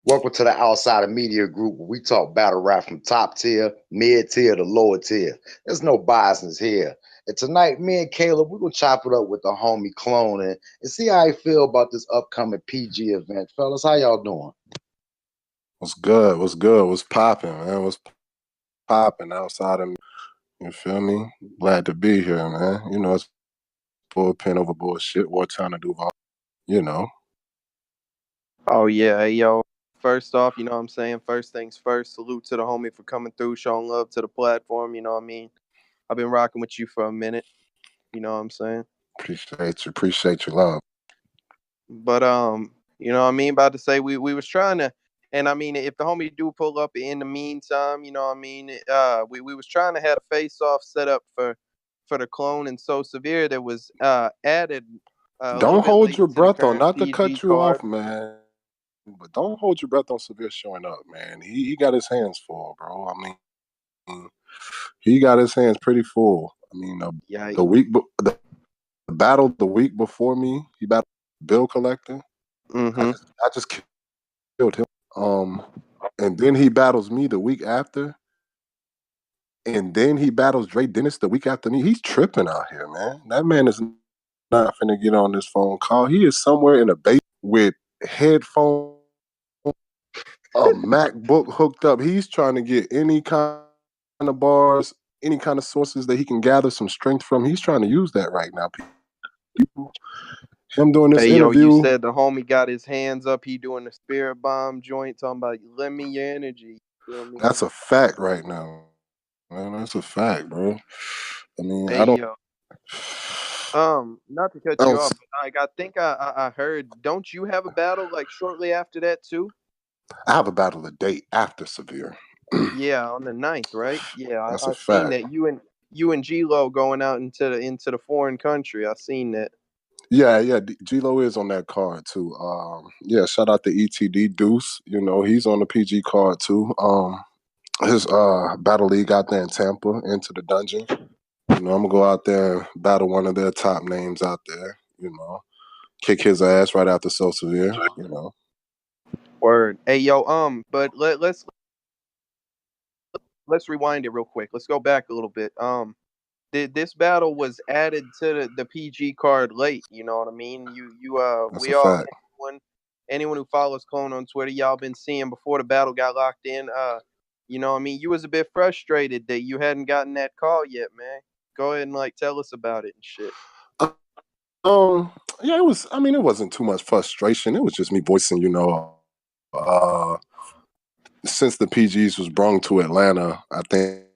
Welcome to the Outsider Media Group where we talk battle rap from top tier, mid tier to lower tier. There's no biasness here. And tonight, me and Caleb, we're going to chop it up with the homie Clone and see how he feel about this upcoming PG event. Fellas, how y'all doing? What's good? What's good? What's popping, man? What's popping outside of me? You feel me? Glad to be here, man. You know, it's bullpen over bullshit. Wartime to Duval. You know. Oh yeah, hey, yo. First off, you know what I'm saying? First things first, salute to the homie for coming through, showing love to the platform, you know what I mean? I've been rocking with you for a minute, you know what I'm saying? Appreciate your love. But you know what I mean? About to say we was trying to, and I mean if the homie do pull up in the meantime, you know what I mean? We was trying to have a face off set up for the clone and so severe that was added a little Don't bit hold late your to the breath on, current not to PG cut you card. off, man. But don't hold your breath on Severe showing up, man. He got his hands full, bro. I mean, he got his hands pretty full. I mean, Yeah. the battle the week before me, he battled Bill Collector. Mm-hmm. I just killed him. And then he battles me the week after. And then he battles Dre Dennis the week after me. He's tripping out here, man. That man is not finna get on this phone call. He is somewhere in a base with headphones, a MacBook hooked up. He's trying to get any kind of bars, any kind of sources that he can gather some strength from. He's trying to use that right now. People, him doing this Hey, yo, you interview. said the homie got his hands up. He doing the spirit bomb joint, talking about lend me your energy. You feel me? That's a fact right now. Man, that's a fact, bro. I mean, Hey, yo. Not to cut I you don't off, but like I think I heard. Don't you have a battle like shortly after that too? I have a battle a day after Severe. Yeah, on the 9th, right? Yeah, That's a I seen fact. that you and G Lo going out into the foreign country. I seen that. Yeah. G-Lo is on that card too. Yeah, shout out to ETD Deuce. You know, he's on the PG card too. His battle league out there in Tampa, Into the Dungeon. You know, I'm gonna go out there and battle one of their top names out there, you know. Kick his ass right after So Severe, you know. Word. Hey, yo. But let's rewind it real quick. Let's go back a little bit. This battle was added to the PG card late. You know what I mean? That's a We all fact. anyone who follows Clone on Twitter, y'all been seeing before the battle got locked in. You know what I mean? You was a bit frustrated that you hadn't gotten that call yet, man. Go ahead and like tell us about it and shit. Yeah, it was. I mean, it wasn't too much frustration. It was just me voicing, you know, since the PGs was brung to Atlanta, I think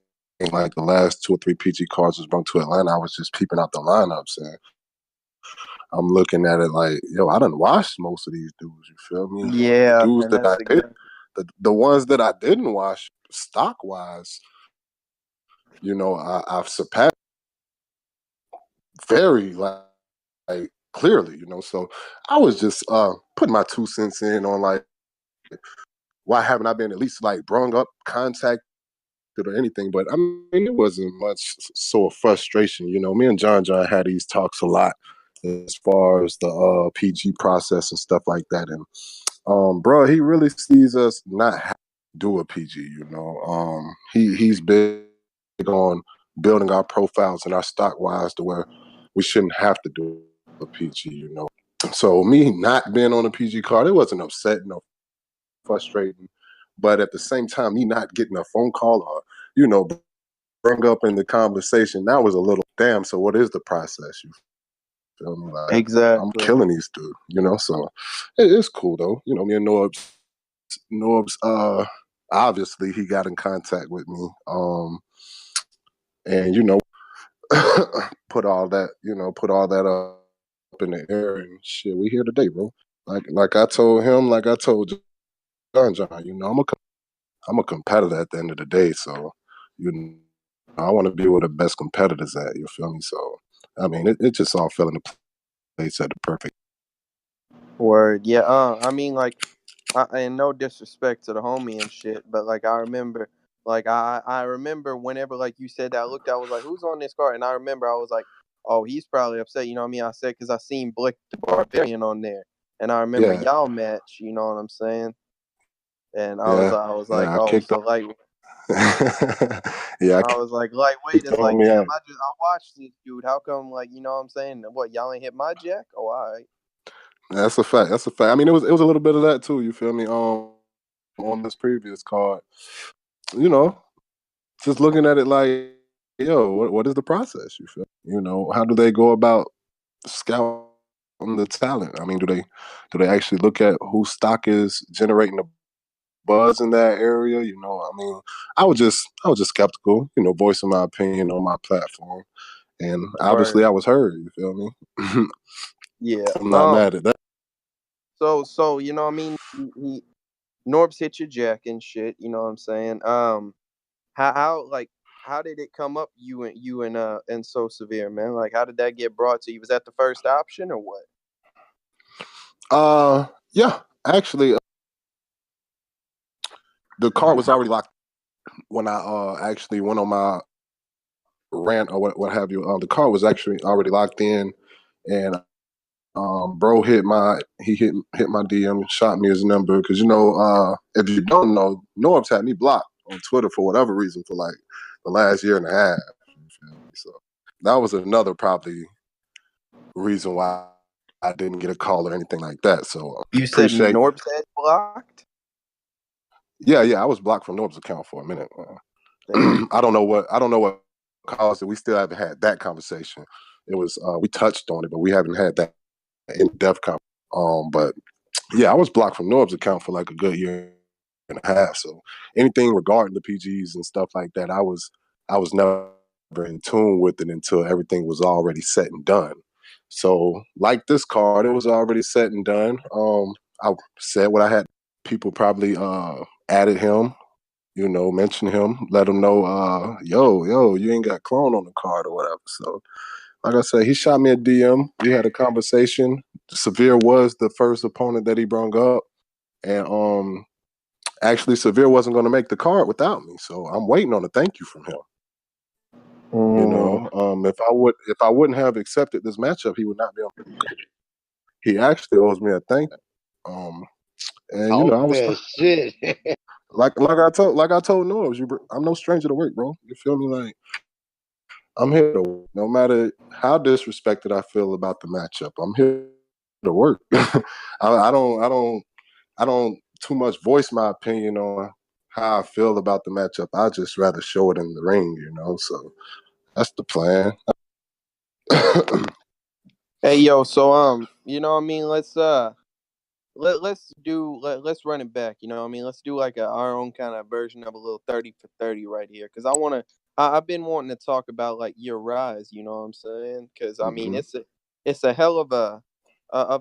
like the last 2 or 3 PG cards was brung to Atlanta. I was just peeping out the lineups and I'm looking at it like, yo, I done watched most of these dudes. You feel me? The Yeah, dudes and that that's I did, exactly. the ones that I didn't watch, stock wise, you know, I've surpassed very like clearly, you know. So I was just putting my 2 cents in on like why haven't I been at least like brung up, contacted or anything? But I mean, it wasn't much so frustration. You know, me and John had these talks a lot as far as the PG process and stuff like that. And bro, he really sees us not have to do a PG. You know, he's big on building our profiles and our stock wise to where we shouldn't have to do a PG. You know, so me not being on a PG card, it wasn't upsetting or frustrating, but at the same time, me not getting a phone call or you know bring up in the conversation, that was a little damn. So what is the process? You feel me? Like I'm Exactly. killing these dudes, you know. So it's cool though. You know, me and Norbs, obviously he got in contact with me, and you know, put all that up in the air and shit. We here today, bro. Like I told him, like I told John, you know, I'm a competitor at the end of the day, so you know, I want to be where the best competitors at. You feel me? So I mean, it just all fell into place at the perfect. Word. Yeah. I mean, like, and no disrespect to the homie and shit, but like I remember, like I remember whenever like you said that, I looked, I was like, who's on this card? And I remember I was like, oh, he's probably upset. You know what I mean? I said because I seen Blick the Barbarian on there, and I remember Yeah, y'all match. You know what I'm saying? And Yeah, I was like, yeah, I oh, kicked so up. like, yeah, I I was like, lightweight kicked is on like, me. damn, Yeah. I watched this dude. How come, like, you know what I'm saying? What, y'all ain't hit my jack? Oh, all right. That's a fact. That's a fact. I mean, it was a little bit of that too. You feel me? On this previous card, you know, just looking at it like, yo, what is the process? You feel? You know, how do they go about scouting the talent? I mean, do they actually look at whose stock is generating the buzz in that area? You know, I mean, I was just skeptical. You know, voicing my opinion on my platform, and obviously, Word. I was heard. You feel me? Yeah. I'm not mad at that. So you know what I mean? Norbs hit your jack and shit. You know what I'm saying? Like how did it come up? And So Severe, man. Like how did that get brought to you? Was that the first option or what? Yeah, actually, the card was already locked when I actually went on my rant or what have you. The card was actually already locked in, and bro hit my DM and shot me his number because you know if you don't know, Norbs had me blocked on Twitter for whatever reason for like the last year and a half. So that was another probably reason why I didn't get a call or anything like that. So You said appreciate. Norbs had blocked? Yeah, I was blocked from Norb's account for a minute. Damn. I don't know what caused it. We still haven't had that conversation. It was we touched on it, but we haven't had that in depth conversation. But yeah, I was blocked from Norb's account for like a good year and a half. So anything regarding the PGs and stuff like that, I was never in tune with it until everything was already set and done. So like this card, it was already set and done. I said what I had. People probably added him, you know, mention him, let him know, yo, you ain't got clone on the card or whatever. So like I said, he shot me a DM. We had a conversation. Severe was the first opponent that he brought up. And actually Severe wasn't going to make the card without me. So I'm waiting on a thank you from him. You know, if I wouldn't have accepted this matchup, he would not be on. He actually owes me a thank you. And you know, Talk I was that shit. like I told Noah, I'm no stranger to work, bro. You feel me? Like I'm here to work. No matter how disrespected I feel about the matchup, I'm here to work. I don't too much voice my opinion on how I feel about the matchup. I just rather show it in the ring, you know. So that's the plan. Hey yo, so you know what I mean? Let's run it back. You know what I mean? Let's do like our own kind of version of a little 30 for 30 right here. Cause I've been wanting to talk about like your rise, you know what I'm saying? Cause I mean hmm it's a hell of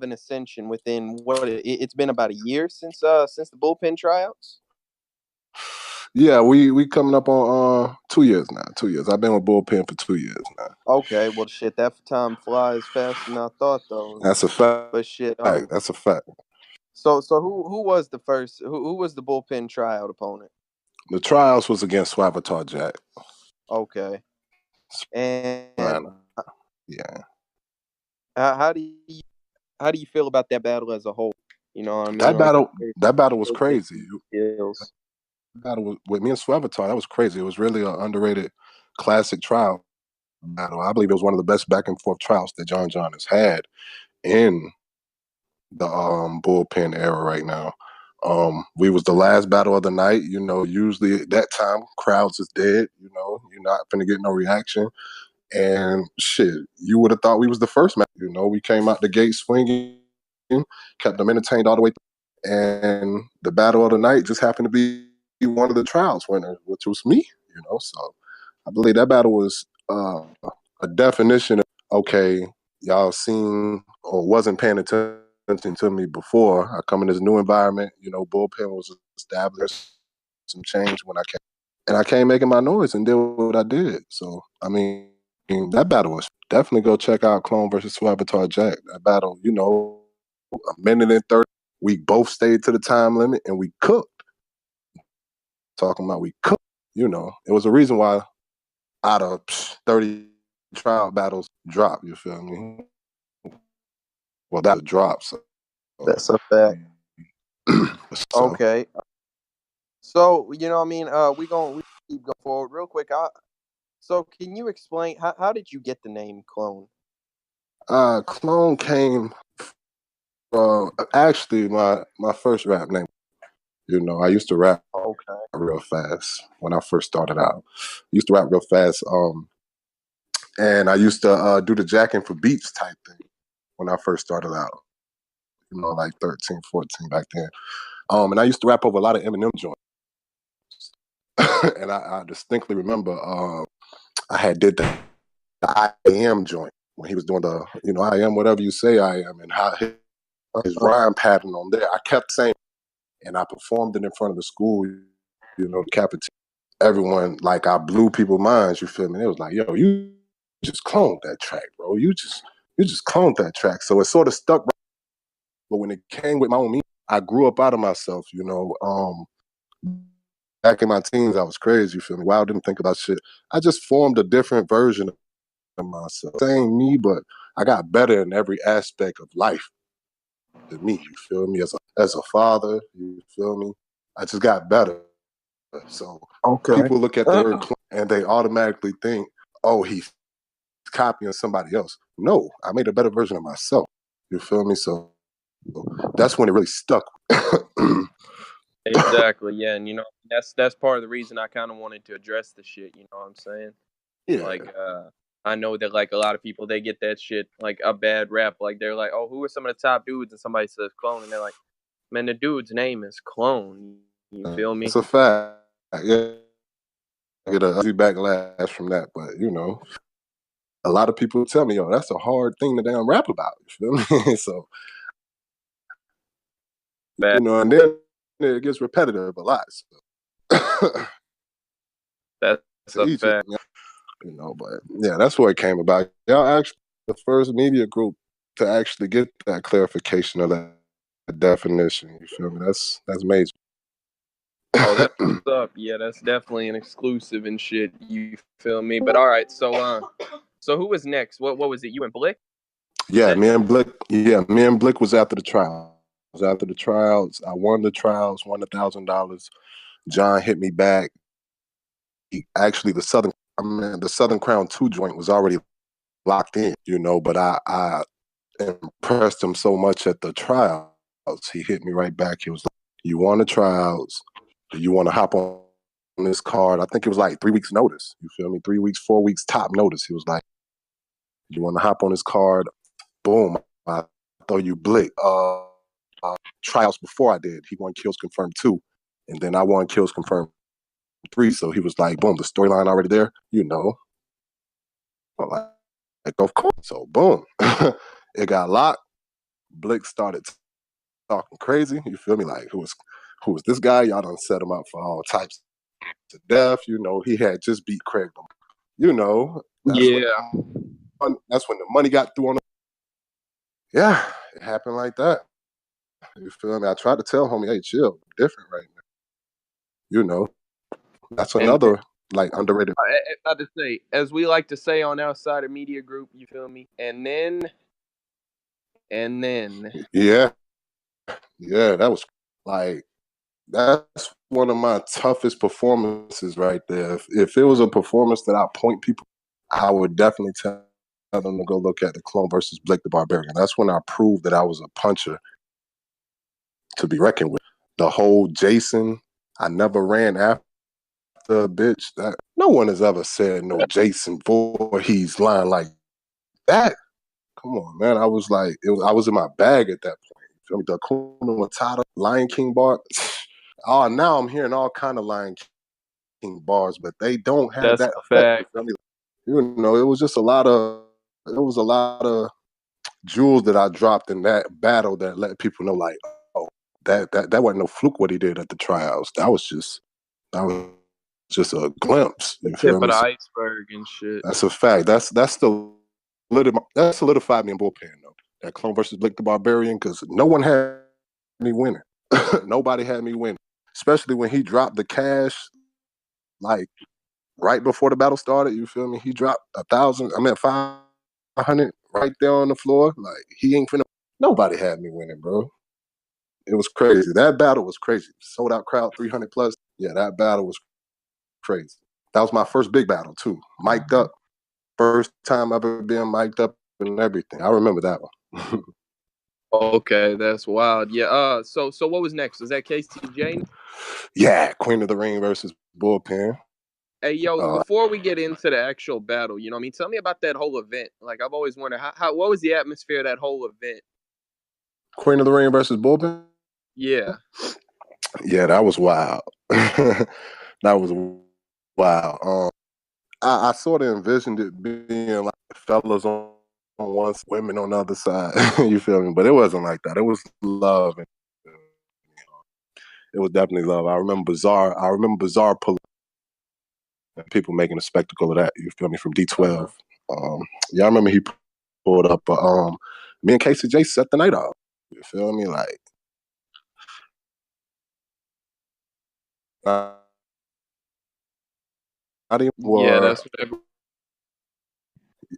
an ascension within it's been about a year since the bullpen tryouts. Yeah, we coming up on 2 years now. 2 years. I've been with Bullpen for 2 years now. Okay, well shit, that time flies faster than I thought though. That's a fact. But shit, That's a fact. so who was the first who was the bullpen tryout opponent? The trials was against Swavatar Jack. Okay. And Atlanta. Yeah. how do you feel about that battle as a whole? You know what I mean? That Like battle that battle was those crazy. skills. Battle with me and Swavatar, that was crazy. It was really an underrated classic trial battle. I believe it was one of the best back and forth trials that John has had in the bullpen era right now. We was the last battle of the night. You know, usually at that time, crowds is dead. You know, you're not gonna get no reaction. And shit, you would have thought we was the first match. You know, we came out the gate swinging, kept them entertained all the way through. And the battle of the night just happened to be one of the trials winners, which was me. You know, so I believe that battle was a definition of, okay, y'all seen or wasn't paying attention to me before. I come in this new environment, you know, bullpen was established, some change when I came. And I came making my noise and did what I did. So, I mean, that battle was definitely go check out Clone versus Swavatar Jack. That battle, you know, a minute and 30. We both stayed to the time limit and we cooked. Talking about we cooked, you know, it was a reason why out of 30 trial battles drop, you feel me? Well, that dropped. So, That's a fact. so Okay. So you know, what I mean, we keep going forward real quick. So can you explain how did you get the name Clone? Clone came from actually my first rap name. You know, I used to rap Okay. real fast when I first started out. Used to rap real fast. And I used to do the jacking for beats type thing when I first started out. You know, like 13, 14 back then. And I used to rap over a lot of Eminem joints. And I distinctly remember I had did the I am joint when he was doing the, you know, I am whatever you say I am, and how his rhyme pattern on there. I kept saying, and I performed it in front of the school, you know, the cafeteria. Everyone, like, I blew people's minds, you feel me? It was like, yo, you just cloned that track, bro. You just cloned that track. So it sort of stuck. But when it came with my own meaning, I grew up out of myself, you know. Back in my teens, I was crazy, you feel me? Wow, I didn't think about shit. I just formed a different version of myself. Same me, but I got better in every aspect of life than me, you feel me? As a father, you feel me? I just got better. So people look at the word clone and they automatically think, oh, he's copying somebody else. No, I made a better version of myself. You feel me? So that's when it really stuck. Exactly, yeah, and you know that's part of the reason I kind of wanted to address the shit. You know what I'm saying? Yeah. Like, I know that like a lot of people they get that shit like a bad rap. Like they're like, oh, who are some of the top dudes? And somebody says Clone, and they're like, man, the dude's name is Clone. You feel me? It's a fact. Yeah. I get a easy backlash from that, but you know, a lot of people tell me, yo, that's a hard thing to damn rap about. You feel me? So, you know, and then it gets repetitive a lot. So. That's a fact. You know, but yeah, that's where it came about. Y'all actually the first media group to actually get that clarification of that definition. You feel me? That's major. Oh, that's what's up. Yeah, that's definitely an exclusive and shit. You feel me? But all right, so who was next? What was it? You and Blick? Yeah, me and Blick. Yeah, me and Blick was after the trial. Was after the trials. I won the trials, won $1,000. John hit me back. Actually, the Southern Crown 2 joint was already locked in, you know, but I impressed him so much at the trials. He hit me right back. He was like, you won the trials. Do you want to hop on this card? I think it was like 3 weeks notice. You feel me? 3 weeks, 4 weeks top notice. He was like, you want to hop on this card? Boom. I throw you Blick. Trials before I did. He won Kills Confirmed 2. And then I won Kills Confirmed 3. So he was like, boom, the storyline already there, you know. I'm like, of course. So boom. It got locked. Blick started talking crazy. You feel me? Like, who was this guy? Y'all done set him up for all types of death. You know, he had just beat Craig. You know, that's when the money got through on him. Yeah, it happened like that. You feel me? I tried to tell homie, hey, chill, different right now. You know, that's another like underrated. I about to say, as we like to say on our side of media group, you feel me? And then. Yeah, that was like that's one of my toughest performances right there. If it was a performance that I point people, I would definitely tell them to go look at the Clone versus Blake the Barbarian. That's when I proved that I was a puncher to be reckoned with. The whole Jason, I never ran after a bitch. That no one has ever said no Jason Voorhees line like that. Come on, man. I was like, I was in my bag at that point. You feel me? The Hakuna Matata, Lion King bar. Oh, now I'm hearing all kind of Lion King bars, but they don't have that effect. You know, it was just a lot of jewels that I dropped in that battle that let people know, like, oh, that wasn't no fluke what he did at the trials. That was just a glimpse. You feel me? Tip of the iceberg and shit. That's a fact. That solidified me in Bullpen though. That Clone versus Blake the Barbarian, because no one had me winning. Nobody had me winning. Especially when he dropped the cash, like right before the battle started. You feel me? He dropped 500 right there on the floor. Like he ain't finna. Nobody had me winning, bro. It was crazy. That battle was crazy. Sold out crowd, 300 plus. Yeah, that battle was crazy. That was my first big battle too. Mic'd up. First time ever being mic'd up and everything. I remember that one. Okay, that's wild. Yeah. So what was next? Was that KCJ? Yeah, Queen of the Ring versus Bullpen. Hey, yo, before we get into the actual battle, you know what I mean? Tell me about that whole event. Like, I've always wondered, what was the atmosphere of that whole event? Queen of the Ring versus Bullpen? Yeah. Yeah, that was wild. That was wild. I sort of envisioned it being like fellas on one, women on the other side. You feel me? But it wasn't like that. It was love. And, it was definitely love. I remember Bizarre pulling and people making a spectacle of that. You feel me? From D12. Yeah, I remember he pulled up. But me and KCJ set the night off. You feel me? Like. Yeah, that's whatever.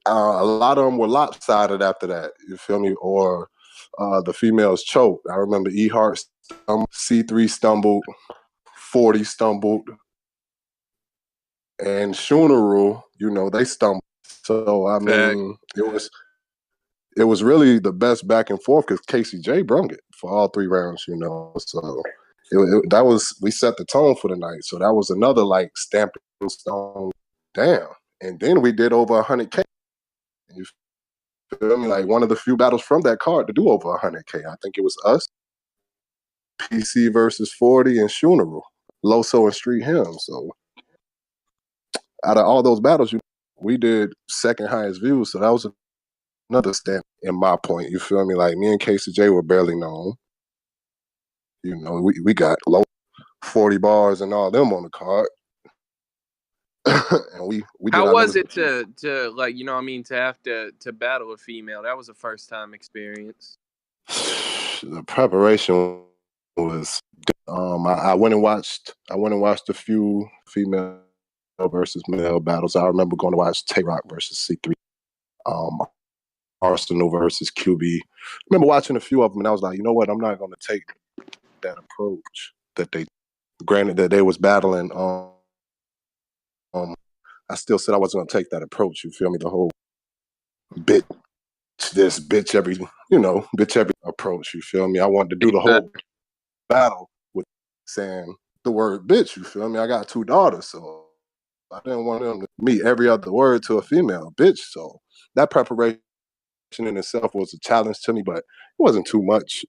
A lot of them were lopsided after that. You feel me? Or the females choked. I remember Ehart stumbled, C3 stumbled, 40 stumbled, and Shunaru, they stumbled. So I mean, it was really the best back and forth because KCJ brung it for all 3 rounds. So that was, we set the tone for the night. So that was another like stamping stone down. And then we did over 100K. You feel me? Like one of the few battles from that card to do over 100K. I think it was us, PC versus 40, and Shunaru, Loso and Street Him. So out of all those battles, we did second highest views. So that was another stamp in my point. You feel me? Like me and KCJ were barely known. We got low 40 bars and all them on the card. And we how was it to like, you know what I mean, to have to battle a female? That was a first time experience. The preparation was I went and watched a few female versus male battles. I remember going to watch Tay-Rock versus C3, Arsenal versus QB. I remember watching a few of them and I was like, you know what, I'm not going to take that approach that they, granted that they was battling. I still said I wasn't going to take that approach. You feel me? The whole bitch every approach. You feel me? I wanted to do the whole battle with saying the word bitch. You feel me? I got 2 daughters, so I didn't want them to meet every other word to a female bitch. So that preparation in itself was a challenge to me, but it wasn't too much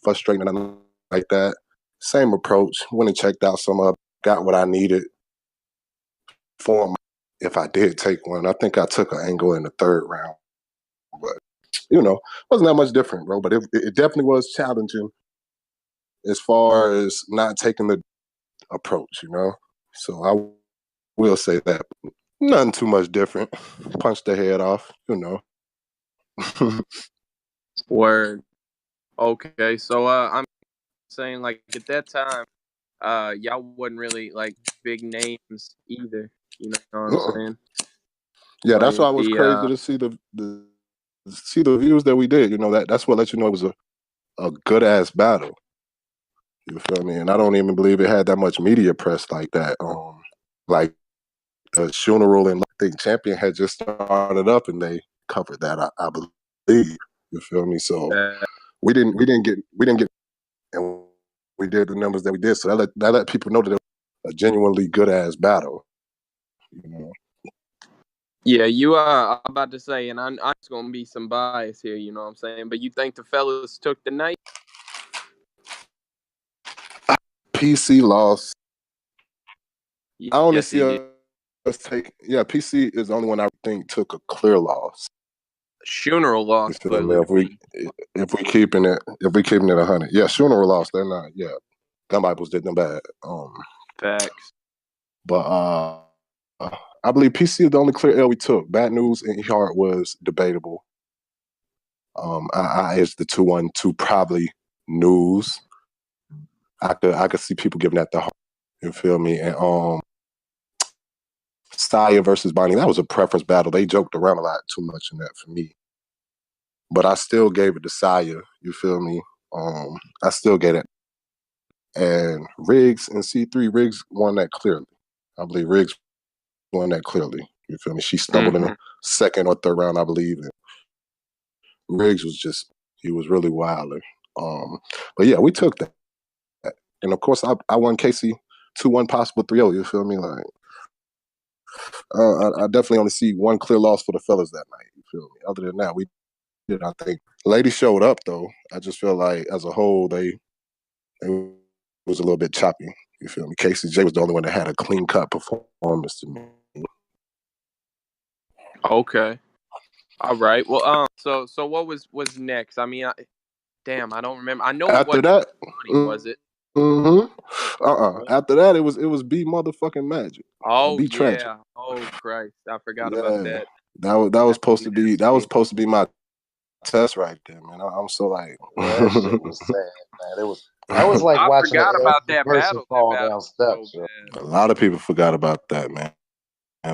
frustrating like that. Same approach. Went and checked out some of, got what I needed for them. If I did take one, I think I took an angle in the 3rd round, but wasn't that much different, bro. But it definitely was challenging as far as not taking the approach, So I will say that. Nothing too much different. Punch the head off, Word. Okay, so I'm saying, like, at that time, y'all wasn't really like big names either. You know what I'm saying? Yeah, that's why it was crazy to see the views that we did. That's what let you know it was a good ass battle. You feel me? And I don't even believe it had that much media press like that. Like the Shunaru and Thing Champion had just started up and they covered that. I believe. You feel me? So we didn't get, and we did the numbers that we did. So that let people know that it was a genuinely good ass battle. Yeah, you are. I'm about to say, and I'm just gonna be some bias here. You know what I'm saying? But you think the fellas took the night? PC lost. I only see us take. Yeah, PC is the only one I think took a clear loss. Shunaru lost. If we keeping it 100, yeah, Shunaru lost. They're not. Yeah, Gun Bibles did them bad. Facts. But I believe PC is the only clear L we took. Bad News and Heart was debatable. I is the 2-1-2 probably News. I could see people giving that the heart. You feel me? And Saya versus Bonnie, that was a preference battle. They joked around a lot too much in that for me. But I still gave it to Saya. You feel me? I still get it. And Riggs and C3, Riggs won that clearly. I believe Riggs won that clearly. You feel me? She stumbled in the second or third round, I believe. And Riggs he was really wilder. But yeah, we took that. And of course, I won Casey 2-1, possible 3-0. You feel me? Like, I definitely only see one clear loss for the fellas that night. You feel me? Other than that, we did, I think. Ladies showed up, though. I just feel like, as a whole, they was a little bit choppy. You feel me? Casey J was the only one that had a clean-cut performance to me. Okay. All right. Well, so what was next? I mean, I don't remember. I know after it wasn't that, money, was it? After that, it was B motherfucking Magic. Oh B yeah. Tragic. Oh Christ, I forgot about that. That was supposed to be my test right there, man. I'm so like, that shit was sad, man. That was like watching forgot about that person battle. fall That battle down was steps. so a lot of people forgot about that, man.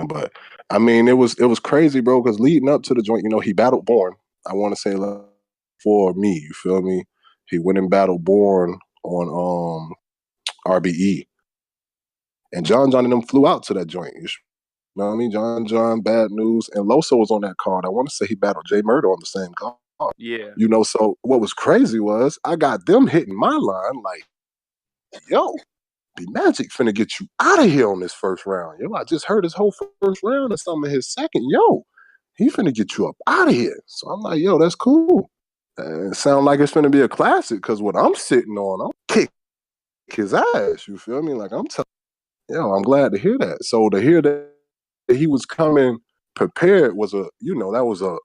But I mean, it was crazy, bro. Because leading up to the joint, he battled Bourne. I want to say for me, you feel me? He went and battled Bourne on RBE, and John and them flew out to that joint. You know what I mean? John, Bad News, and Loso was on that card. I want to say he battled Jay Murder on the same card. Yeah. So what was crazy was I got them hitting my line like, yo, B Magic finna get you out of here on this first round. Yo, I just heard his whole first round and some of his second. Yo, he finna get you up out of here. So I'm like, yo, that's cool. It sound like it's finna be a classic because what I'm sitting on, I'm kick his ass. You feel me? Like I'm glad to hear that. So to hear that he was coming prepared was that was a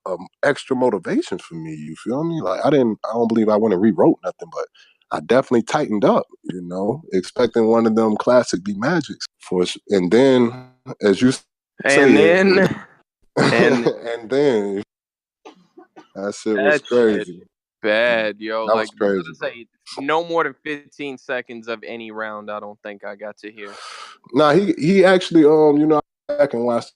extra motivation for me. You feel me? Like I don't believe I went and rewrote nothing, but I definitely tightened up, expecting one of them classic B Magics and then as you say, and then that shit was crazy. Bad, yo. That was crazy. Say, no more than 15 seconds of any round. I don't think I got to hear. Nah, he actually back and watched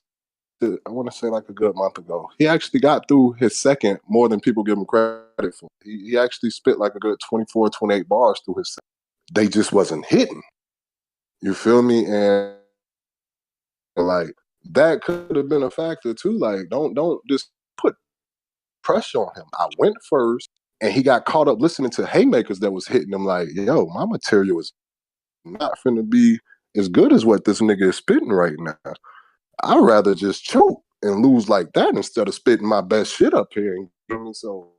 it, I want to say like a good month ago. He actually got through his second more than people give him credit for. He actually spit like a good 24, 28 bars through his second. They just wasn't hitting. You feel me? And like that could have been a factor too. Like don't just put pressure on him. I went first and he got caught up listening to haymakers that was hitting him like, yo, my material is not finna be as good as what this nigga is spitting right now. I'd rather just choke and lose like that instead of spitting my best shit up here. So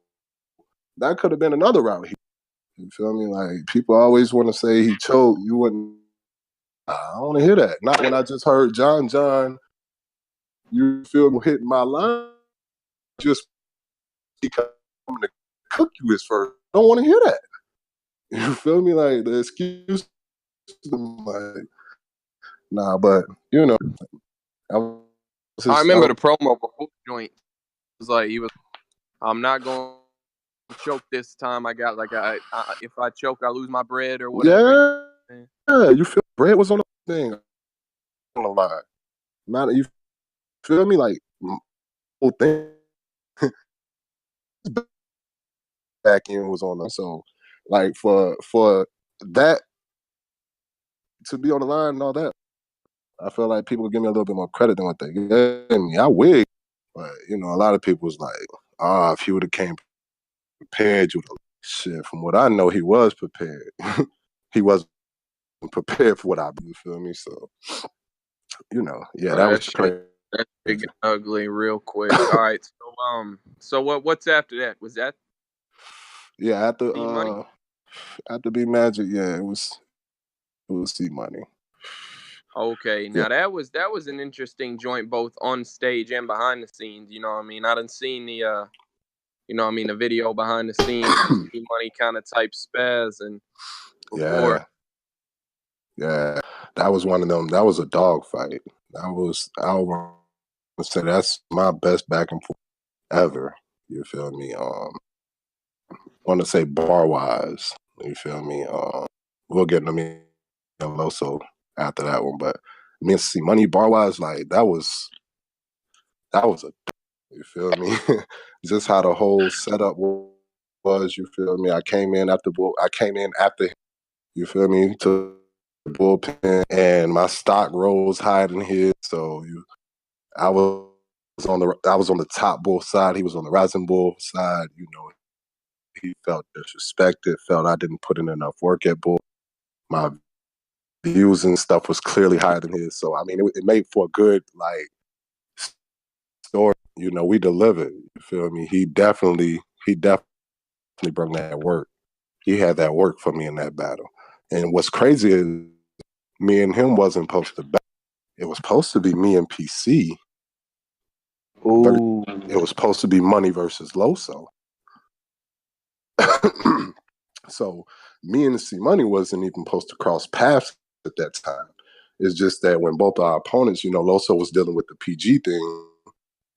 that could have been another route here. You feel me? Like people always want to say he choked. You wouldn't. I don't want to hear that. Not when I just heard John. You feel me hitting my line? Just because I'm gonna cook you his first. I don't want to hear that. You feel me? Like the excuse. Like nah, but I remember the promo before the joint. It was like I'm not going to choke this time. I got like if I choke, I lose my bread or whatever. Yeah, you feel bread was on the thing. On the line. Not you feel me? Like whole thing back end was on them. So like for that to be on the line and all that, I feel like people give me a little bit more credit than what they gave me. I wig, but a lot of people was like, if he would have came prepared, you shit. From what I know, he was prepared. He wasn't prepared for what I do. You feel me? So that was crazy. That's big and ugly, real quick. All right, so what's after that? Was that? Yeah, after B Magic, yeah, it was C Money. Okay, now that was an interesting joint, both on stage and behind the scenes. You know what I mean? I done seen the the video behind the scenes, C Money kind of type spaz and before. Yeah, that was one of them. That was a dog fight. I want to say that's my best back and forth ever. You feel me? Want to say bar wise. You feel me? We'll get to me Loso after that one, but me and C Money bar wise, like that was a. You feel me? Just how the whole setup was was. You feel me? I came in after him, you feel me, to the bullpen, and my stock rose higher than his. So I was on the top bull side. He was on the rising bull side. You know, he felt disrespected. Felt I didn't put in enough work at bull. My views and stuff was clearly higher than his. So I mean, it made for a good story. You know, we delivered. You feel me? He definitely brought that work. He had that work for me in that battle. And what's crazy is me and him wasn't supposed to battle. It was supposed to be me and PC. Ooh. It was supposed to be Money versus Loso. So me and C Money wasn't even supposed to cross paths at that time. It's just that when both our opponents, you know, Loso was dealing with the PG thing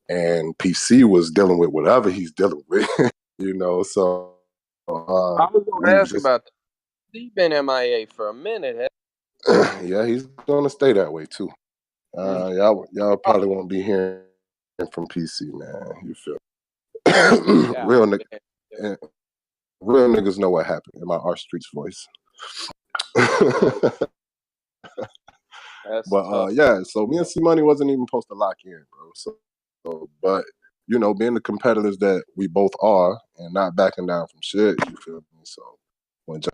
and PC was dealing with whatever he's dealing with, you know, so I was going to ask about that. He's been MIA for a minute. Yeah, he's going to stay that way too. Y'all probably won't be hearing from PC, man. You feel real niggas know what happened in my R Streets voice. But yeah, so me and C Money wasn't even supposed to lock in, bro. So but you know, being the competitors that we both are and not backing down from shit, you feel me? So when John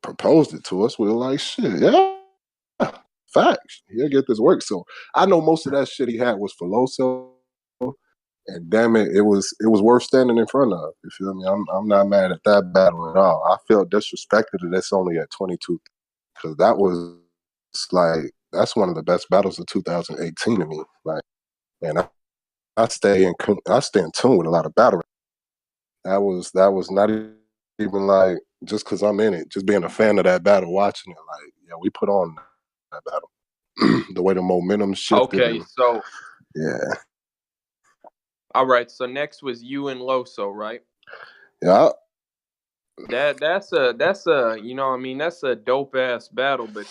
proposed it to us, we were like, shit, yeah, facts. He'll get this work. So I know most of that shit he had was for Loso. And damn it, it was worth standing in front of. You feel me? I'm not mad at that battle at all. I felt disrespected that it's only at 22 because that was like that's one of the best battles of 2018 to me. Like, man, I stay in tune with a lot of battle. That was not even like just because I'm in it, just being a fan of that battle, watching it. Like, yeah, we put on that battle. The way the momentum shifted. Okay, so yeah. All right, so next was you and Loso, right? Yeah. That's a you know what I mean, that's a dope ass battle, but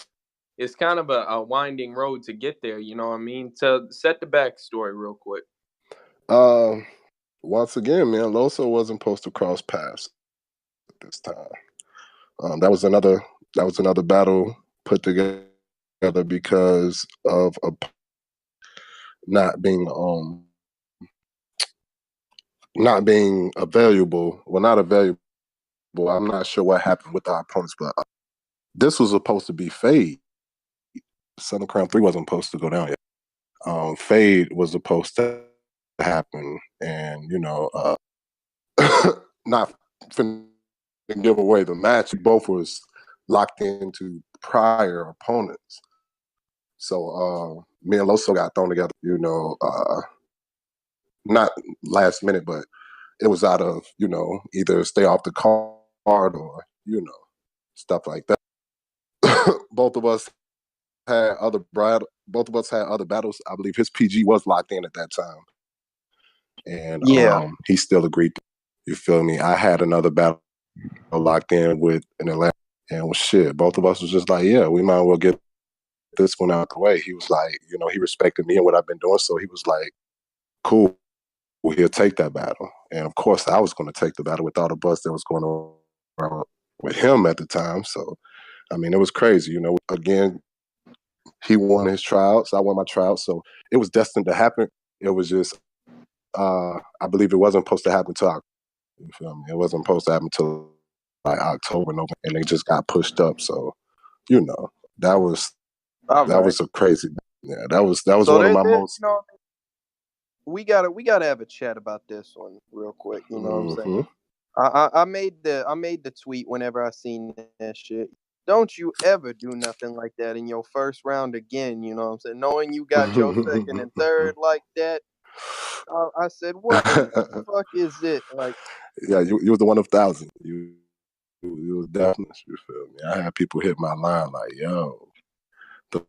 it's kind of a winding road to get there, you know what I mean? To set the backstory real quick. Once again, man, Loso wasn't supposed to cross paths at this time. That was another battle put together because of not being available. Well, not available. I'm not sure what happened with our opponents, but this was supposed to be Fade. Southern Crown 3 wasn't supposed to go down yet. Fade was supposed to happen, and you know, not finna give away the match. Both was locked into prior opponents. So me and Loso got thrown together, you know, not last minute, but it was out of, you know, either stay off the card or, you know, stuff like that. Both of us had other battles. I believe his PG was locked in at that time. And he still agreed. You feel me? I had another battle locked in with an Atlanta, and well, shit, both of us was just like, yeah, we might as well get this one out the way. He was like, you know, he respected me and what I've been doing, so he was like, cool, he'll take that battle. And of course, I was going to take the battle with all the buzz that was going on with him at the time. So, I mean, it was crazy. You know, again, he won his tryouts, I won my tryouts, so it was destined to happen. It was just, I believe it wasn't supposed to happen till you feel me? It wasn't supposed to happen till like October, November, and they just got pushed up. So, you know, that was a crazy. Yeah, that was so one of my most. You know, we gotta have a chat about this one real quick. You know what I'm saying? I made the tweet whenever I seen that shit. Don't you ever do nothing like that in your first round again. You know what I'm saying? Knowing you got your second and third like that. I said, what the fuck is it? Like, yeah, you was the one of 1,000. You was definitely, you feel me? I had people hit my line like, yo, the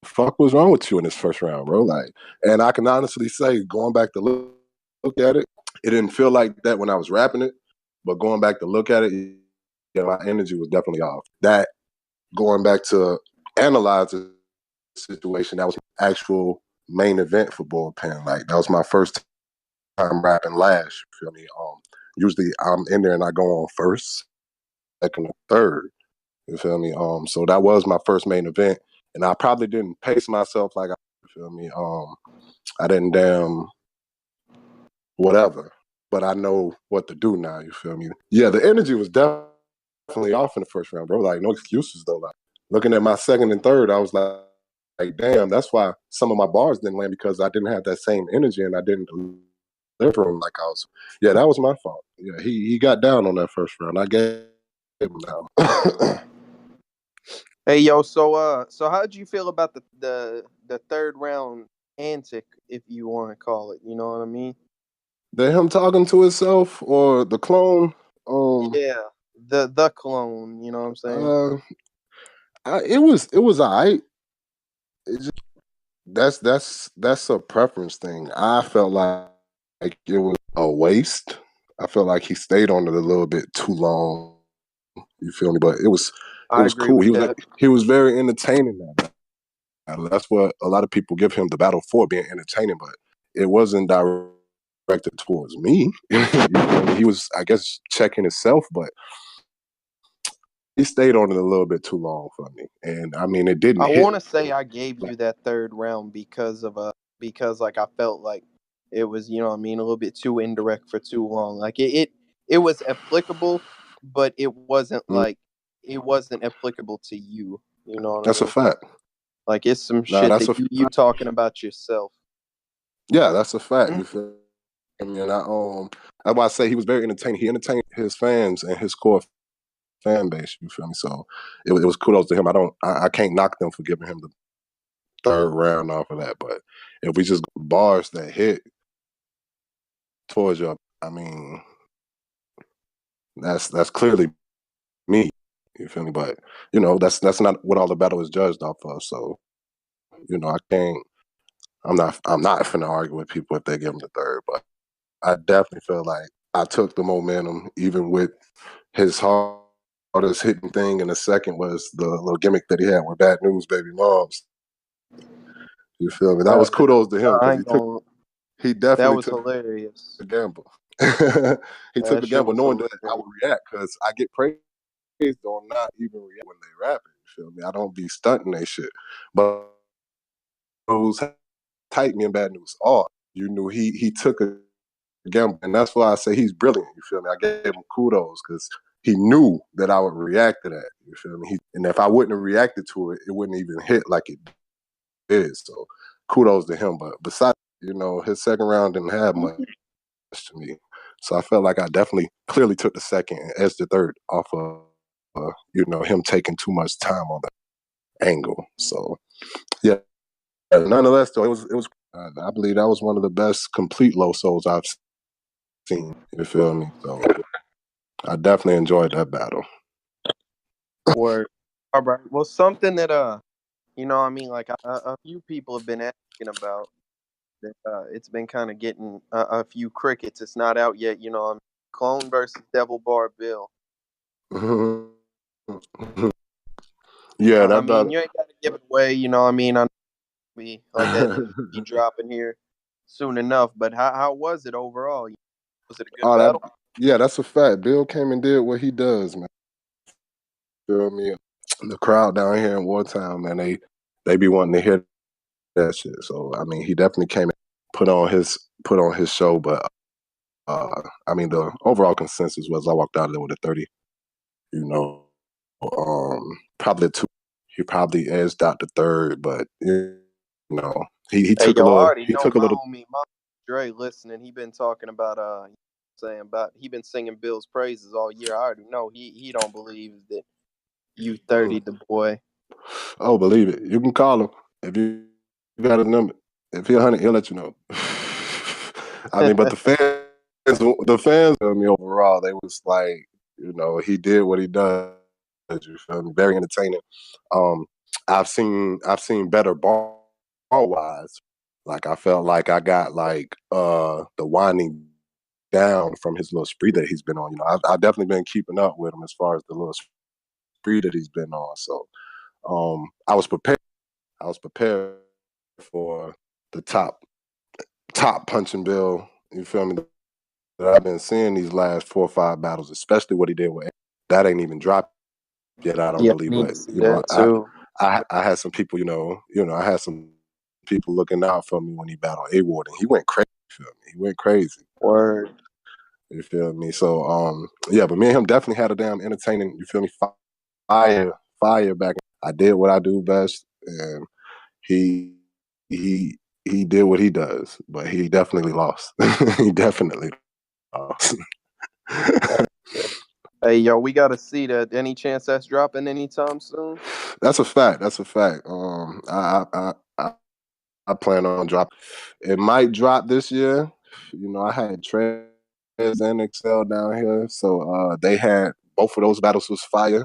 fuck was wrong with you in this first round, bro? Like, and I can honestly say, going back to look at it, it didn't feel like that when I was rapping it, but going back to look at it, yeah, my energy was definitely off. That going back to analyze the situation, that was my actual main event for Bullpen. Like, that was my first time rapping Lash, you feel me? usually I'm in there and I go on first, second, or third. You feel me? So that was my first main event, and I probably didn't pace myself like you feel me. I didn't damn whatever, but I know what to do now. You feel me? Yeah, the energy was definitely off in the first round, bro. Like no excuses though. Like looking at my second and third, I was like, damn, that's why some of my bars didn't land because I didn't have that same energy and I didn't deliver them like I was. Yeah, that was my fault. Yeah, he got down on that first round. I gave him down. Hey yo, so how did you feel about the third round antic, if you want to call it? You know what I mean? Him talking to himself or the clone. Yeah, the clone. You know what I'm saying? Uh, it was alright. It just, that's a preference thing. I felt like it was a waste. I felt like he stayed on it a little bit too long. You feel me? But it I was agree cool. with that. He was very entertaining that battle. That's what a lot of people give him the battle for, being entertaining. But it wasn't directed towards me. You feel me? He was, I guess, checking himself, but he stayed on it a little bit too long for me. And I mean, it didn't I hit. want to say I gave you that third round because like I felt like it was, you know what I mean, a little bit too indirect for too long. Like it was applicable, but it wasn't applicable to you. You know what I That's a mean? fact. Like it's some Nah, shit that's that a you talking about yourself. yeah, that's a fact. Mm. You feel me? And that's why I say he was very entertaining. He entertained his fans and his core fan base. You feel me? So it was kudos to him. I can't knock them for giving him the third round off of that. But if we just bars that hit towards you, I mean, that's clearly me. You feel me? But that's not what all the battle is judged off of. So I can't. I'm not finna argue with people if they give him the third. But I definitely feel like I took the momentum, even with his hardest hitting thing. And the second was the little gimmick that he had with Bad News Baby Moms. You feel me? That was kudos to him I because ain't gonna. he That definitely was took hilarious. the gamble. He took That the shit gamble was knowing that I hilarious. would react because I get praised on not even react when they rap it. You feel me? I don't be stunting they shit. But those tight me and Bad News are. You knew he took a gamble, and that's why I say he's brilliant. You feel me? I gave him kudos because he knew that I would react to that. You feel me? And if I wouldn't have reacted to it, it wouldn't even hit like it did. So kudos to him. But besides, his second round didn't have much to me. So I felt like I definitely clearly took the second and edged the third off of him taking too much time on that angle. So yeah, nonetheless though, it was. I believe that was one of the best complete low souls I've seen. You feel me? So I definitely enjoyed that battle. Word. All right. Well, something that you know, what I mean, like a few people have been asking about that. It's been kind of getting a few crickets. It's not out yet. You know, Clone versus Devil Bar Bill. Yeah, I that mean, battle. you ain't got to give it away. You know, what I mean, I be like that news be dropping here soon enough. But how was it overall? Was it a good Oh, battle? yeah, that's a fact. Bill came and did what he does, man. Feel me? The crowd down here in Wartown, man, they be wanting to hear that shit. So I mean, he definitely came and put on his show. But I mean, the overall consensus was I walked out of there with a 30. You know, probably a two. He probably edged out the third, but know, he Hey, took a yo, I little. already He know took a little. my Dre listening. He been talking about saying about he been singing Bill's praises all year. I already know he don't believe that you 30 the boy. Oh, believe it. You can call him if you got his number. If he's 100, he'll let you know. I mean, but the fans, I mean, overall, they was like, he did what he does. You feel me? Very entertaining. Um, I've seen better ball wise. Like I felt like I got like the winding down from his little spree that he's been on. I've definitely been keeping up with him as far as the little spree that he's been on. So I was prepared. I was prepared for the top punching bill. You feel me? I've been seeing these last 4 or 5 battles, especially what he did with that ain't even dropped yet, I don't Yeah, believe. I need But to see that I too. I had some people, I had some people looking out for me when he battled A Ward, and he went crazy. You feel me? He went crazy. Word. You feel me? So yeah, but me and him definitely had a damn entertaining. You feel me? Fire back. I did what I do best, and he he he did what he does, but he definitely lost. He definitely lost. Hey, yo, we got to see that. Any chance that's dropping anytime soon? That's a fact. That's a fact. I plan on dropping. It might drop this year. I had Trez and Excel down here, so they had both of those battles was fire.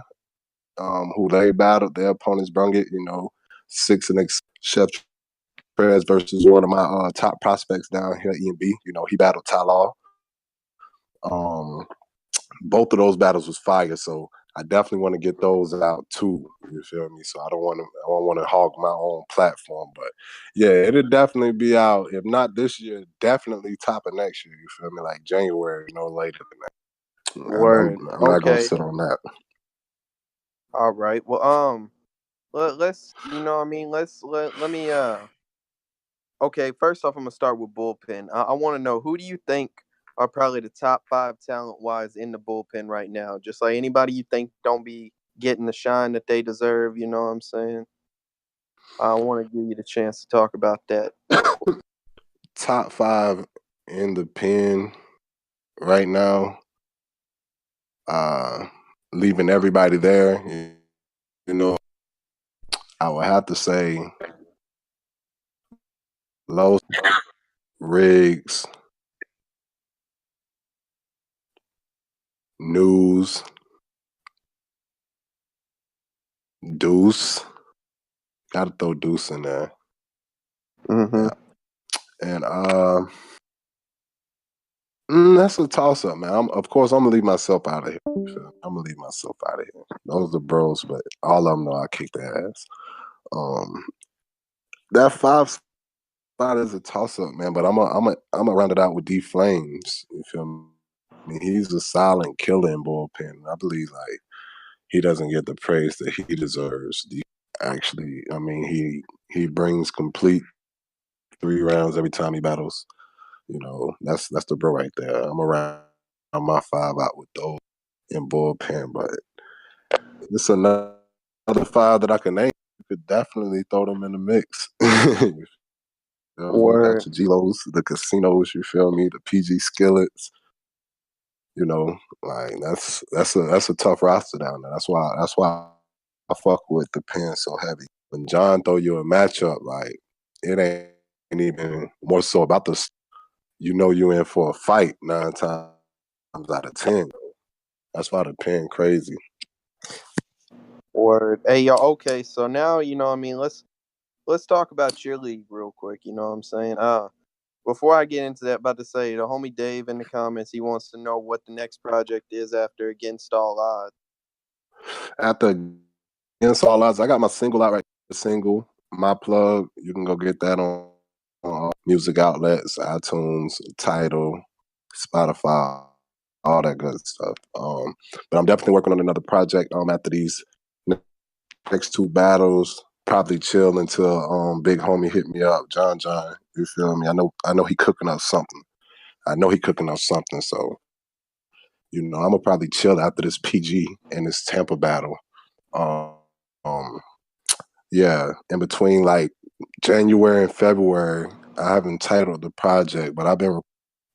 Who they battled, their opponents brung it. 6 and Chef Trez versus one of my top prospects down here, E&B. He battled Ty. Both of those battles was fire, so I definitely want to get those out too. You feel me? So I don't want to hog my own platform, but yeah, it'll definitely be out. If not this year, definitely top of next year. You feel me? Like January, no later than that. Word. I'm not gonna Okay. sit on that. All right. Well, let's, what I mean, let me okay, first off, I'm gonna start with bullpen. I want to know, who do you think are probably the top 5 talent wise in the bullpen right now? Just like anybody you think don't be getting the shine that they deserve. You know what I'm saying? I want to give you the chance to talk about that. Top 5 in the pen right now. Leaving everybody there. You know, I would have to say Low, Riggs, News, Deuce. Got to throw Deuce in there. Mm-hmm. Yeah. And that's a toss up, man. Of course, I'm gonna leave myself out of here. I'm gonna leave myself out of here. Those are bros, but all of them know I kick their ass. That 5 spot is a toss up, man. But I'm a round it out with D Flames. You feel me? I mean, he's a silent killer in bullpen. I believe like he doesn't get the praise that he deserves. Actually, I mean he brings complete 3 rounds every time he battles. That's the bro right there. I'm around my 5 out with those in bullpen, but it's another 5 that I can name. You could definitely throw them in the mix. You got Word. your G-Los, the casinos, you feel me, the PG Skillets. Like that's a tough roster down there. That's why I fuck with the pen so heavy. When John throw you a matchup, like it ain't even more so about the. You in for a fight 9 times out of 10. That's why the pen crazy. Word. Hey, yo. Okay, so now what I mean. Let's talk about your league real quick. You know what I'm saying? Before I get into that, about to say the homie Dave in the comments, he wants to know what the next project is after Against All Odds. After Against All Odds, I got my single out right. The single, My Plug. You can go get that on music outlets, iTunes, Tidal, Spotify, all that good stuff. But I'm definitely working on another project. After these next 2 battles, probably chill until Big Homie hit me up, John. You feel me? I know he cooking up something. So I'm gonna probably chill after this PG and this Tampa battle. Um, yeah, in between like January and February, I haven't titled the project, but I've been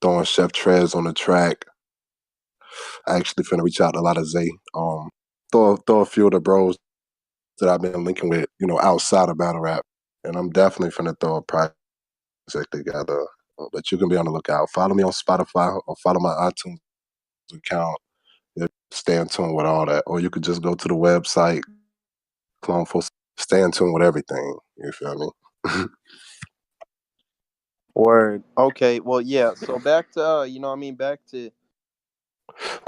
throwing Chef Trez on the track. I actually finna reach out to a lot of Zay. Throw a few of the bros that I've been linking with, outside of battle rap, and I'm definitely finna throw a project together. But you can be on the lookout. Follow me on Spotify or follow my iTunes account. Stay in tune with all that, or you could just go to the website, Clone for stay in tune with everything. You feel me? Word. Okay. Well, yeah. So back to back to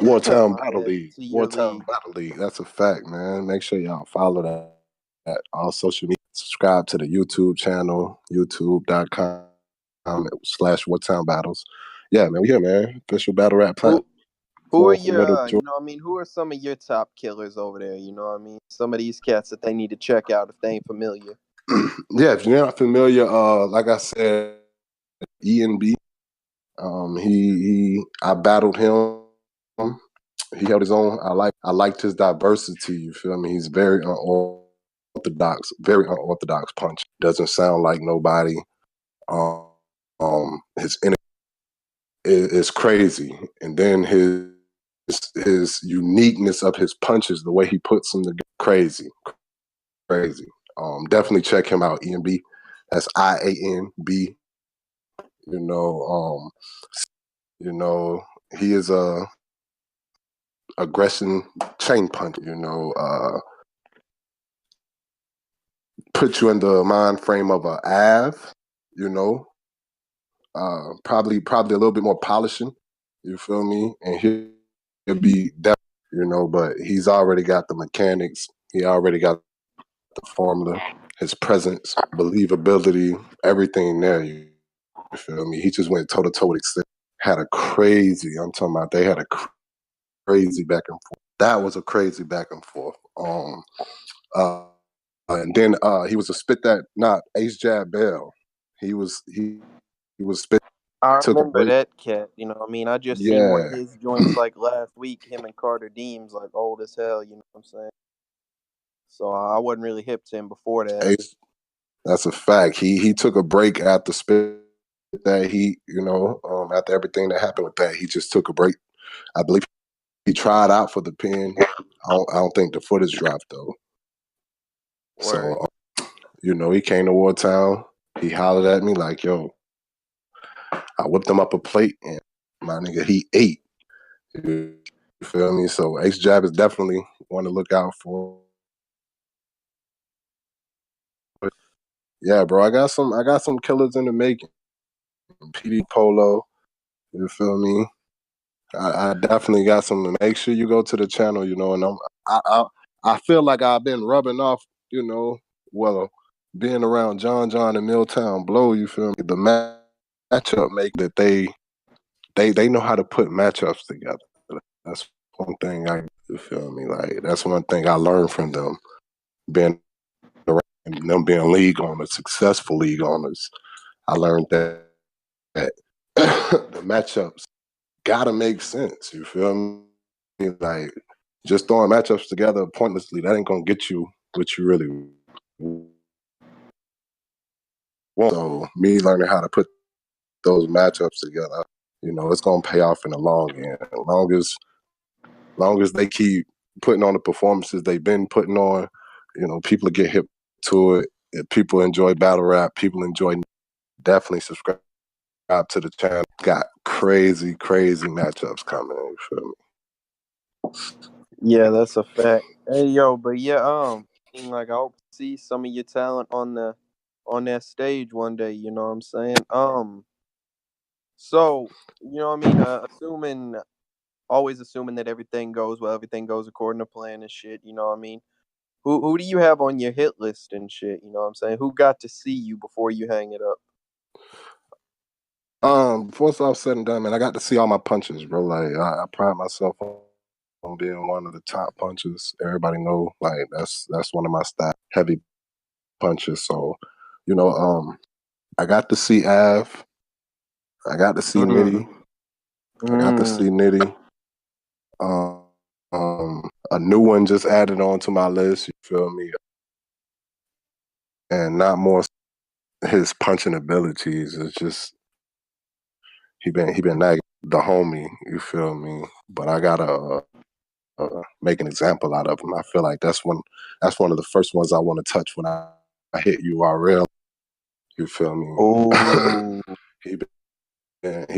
Wartime my Battle bad, League. to your Wartime league. Battle League. That's a fact, man. Make sure y'all follow that at all social media. Subscribe to the YouTube channel, youtube.com/Wartime Battles. Yeah, man, we here, man. Official battle rap Who are platform for Middle your, Georgia. who are some of your top killers over there? Some of these cats that they need to check out if they ain't familiar. Yeah, if you're not familiar, like I said, ENB. I battled him. He held his own. I liked his diversity. You feel me? He's very unorthodox punch. Doesn't sound like nobody. His energy is crazy, and then his uniqueness of his punches, the way he puts them together, crazy. Definitely check him out. ENB. That's IANB. You know, he is a aggression chain punch. Put you in the mind frame of a Av. Probably a little bit more polishing. You feel me? And he'll be definitely, but he's already got the mechanics. He already got the formula, his presence, believability, everything there. You feel me? He just went toe to toe with Extend. Had a crazy. I'm talking about. They had a crazy back and forth. That was a crazy back and forth. And then he was a spit that not Ace Jab Bell. He was spit. I Took a remember break. that cat. I just seen one of Yeah, his joints like last week. Him and Carter Deems like old as hell. You know what I'm saying? So I wasn't really hip to him before that. Ace. That's a fact. He took a break after spit that after everything that happened with that, he just took a break. I believe he tried out for the pen. I don't think the footage dropped though. Word. So he came to Wartown. He hollered at me like, "Yo," I whipped him up a plate, and my nigga, he ate. You feel me? So Ace Jab is definitely one to look out for. Yeah, bro, I got some killers in the making. PD Polo, you feel me? I definitely got some. Make sure you go to the channel, and I feel like I've been rubbing off, well, being around John and Milltown Blow, you feel me? The matchup make that they know how to put matchups together. That's one thing you feel me? Like that's one thing I learned from them being around and them being league owners, successful league owners. I learned that the matchups gotta make sense. You feel me? Like just throwing matchups together pointlessly, that ain't gonna get you what you really want. So me learning how to put those matchups together, it's gonna pay off in the long end. As long as they keep putting on the performances they've been putting on, people get hip to it. If people enjoy battle rap, people enjoy. Definitely subscribe to the channel. Got crazy matchups coming. You feel me? Yeah, that's a fact. Hey, yo, but yeah, like I hope to see some of your talent on that stage one day. You know what I'm saying? So always assuming that everything goes well, everything goes according to plan and shit. You know what I mean? Who do you have on your hit list and shit? You know what I'm saying? Who got to see you before you hang it up? Before it's all said and done, man, I got to see all my punches, bro. Like I pride myself on being one of the top punches. Everybody know, like that's one of my style, heavy punches. So, I got to see Av. I got to see Nitty. I got to see Nitty. A new one just added on to my list. You feel me? And not more his punching abilities. It's just he been nagging the homie. You feel me? But I gotta make an example out of him. I feel like that's one of the first ones I want to touch when I hit URL. You feel me? Oh, he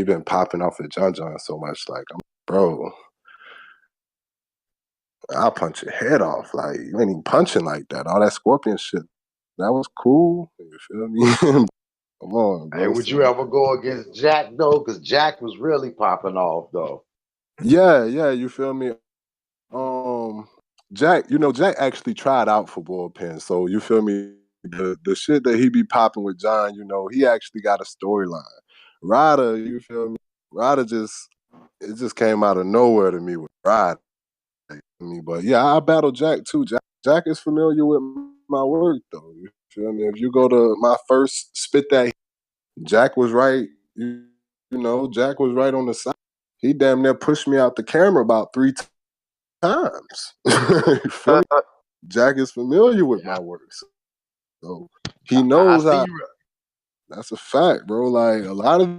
been popping off at John so much. Like, bro, I'll punch your head off. Like, you ain't even punching like that. All that scorpion shit, that was cool. You feel me? Come on, Hey, bro. would you ever go against Jack though? Because Jack was really popping off though. Yeah, you feel me? Jack actually tried out for Bullpen, so you feel me? The shit that he be popping with John, he actually got a storyline. Ryder, you feel me? Ryder it just came out of nowhere to me with Ryder. But yeah, I battled Jack too. Jack is familiar with my work though. You feel me? If you go to my first spit that, Jack was right. You know, Jack was right on the side. He damn near pushed me out the camera about 3 times. You feel me? Jack is familiar with my work, so he knows how. That's a fact, bro. Like a lot of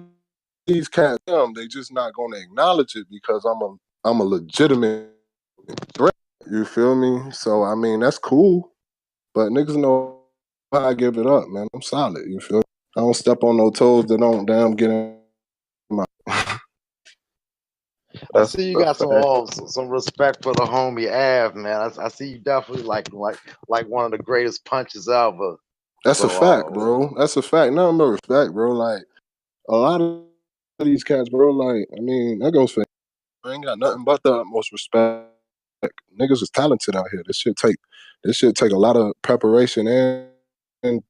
these cats, they just not gonna acknowledge it because I'm a legitimate threat. You feel me? So I mean, that's cool, but niggas know how I give it up, man. I'm solid. You feel me? I don't step on no toes that don't damn get in my. I see you got some respect for the homie Av, man. I see you definitely like one of the greatest punches ever. That's a fact, bro. That's a fact. Nothing but respect, bro. Like a lot of these cats, bro. Like I mean, that goes for. I ain't got nothing but the utmost respect. Niggas is talented out here. This shit take a lot of preparation and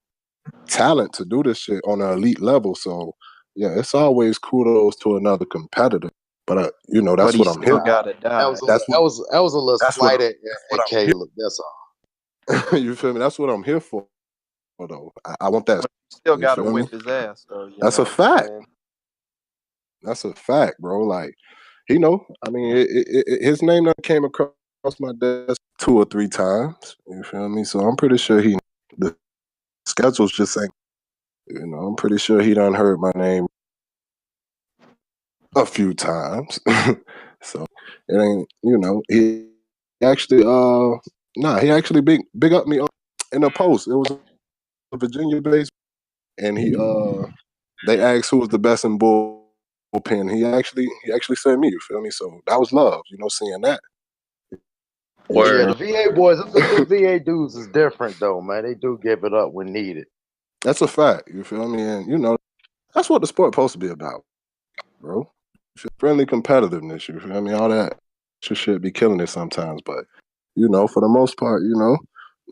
talent to do this shit on an elite level. So yeah, it's always kudos to another competitor. But you know, that's what I'm here. That was a little slight at Caleb. That's all. You feel me? That's what I'm here for. Though I want that. But you still got to whip his ass, though. That's a fact. That's a fact, bro. Like he know. I mean, his name came across my desk 2 or 3 times. You feel me? So I'm pretty sure the schedule's just saying. You know, I'm pretty sure he done heard my name a few times. So it ain't, you know, he actually he actually big up me in a post. It was a Virginia based, and they asked who was the best in bullpen. He actually said me, you feel me? So that was love, you know, seeing that. Yeah, the VA boys, the VA dudes is different though, man. They do give it up when needed. That's a fact, you feel me? And you know, that's what the sport supposed to be about, bro. Friendly competitiveness, you feel me? All that shit be killing it sometimes, but you know, for the most part, you know,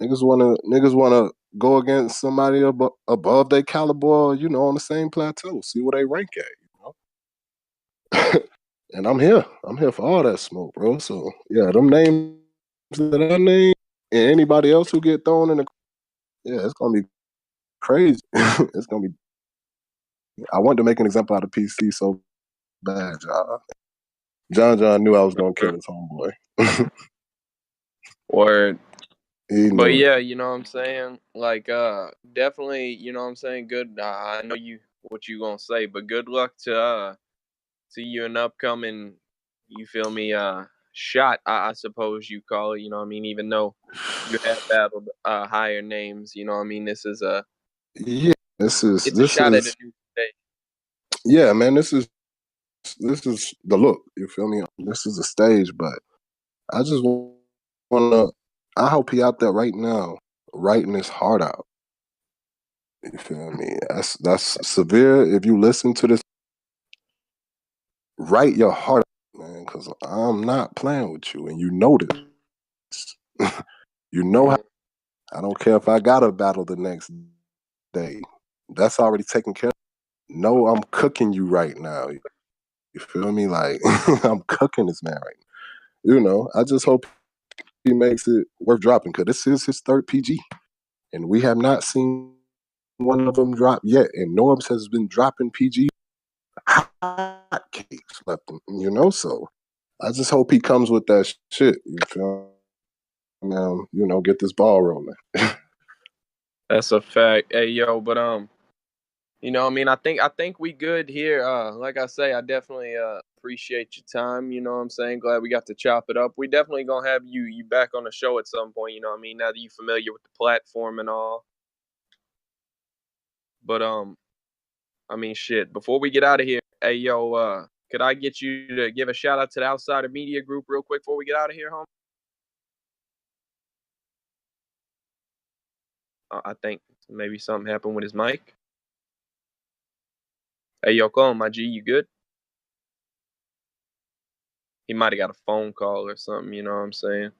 niggas wanna go against somebody above their caliber, or, you know, on the same plateau, see where they rank at, you know. And I'm here for all that smoke, bro. So yeah, them names that I name and anybody else who get thrown in the, yeah, it's gonna be crazy. It's gonna be. I wanted to make an example out of PC so bad, y'all. John knew I was gonna kill his homeboy. Word. But yeah, you know what I'm saying? Like, definitely, you know what I'm saying? Good. I know what you gonna say, but good luck to you an upcoming, you feel me, shot, I suppose you call it, you know what I mean? Even though you have battled higher names, you know what I mean? This is a shot at a new stage. Yeah, man, this is the look, you feel me? This is a stage, but I just I hope he out there right now writing his heart out. You feel me? That's severe. If you listen to this, write your heart out, man, because I'm not playing with you, and you know this. You know how. I don't care if I got a battle the next day. That's already taken care of. No, I'm cooking you right now. You feel me? Like I'm cooking this man right now. You know, I just hope he makes it worth dropping because this is his 3rd PG, and we have not seen one of them drop yet. And Norbs has been dropping PG hotcakes left, you know. So I just hope he comes with that shit. You feel me? You know, get this ball rolling. That's a fact. Hey, yo, but you know, I mean, I think we good here. Like I say, I definitely appreciate your time. You know what I'm saying? Glad we got to chop it up. We definitely gonna have you back on the show at some point. You know what I mean? Now that you're familiar with the platform and all. But I mean, shit. Before we get out of here, hey, yo, could I get you to give a shout out to the Outsider Media Group real quick before we get out of here, homie? I think maybe something happened with his mic. Hey, yo, call him, my G. You good? He might have got a phone call or something. You know what I'm saying?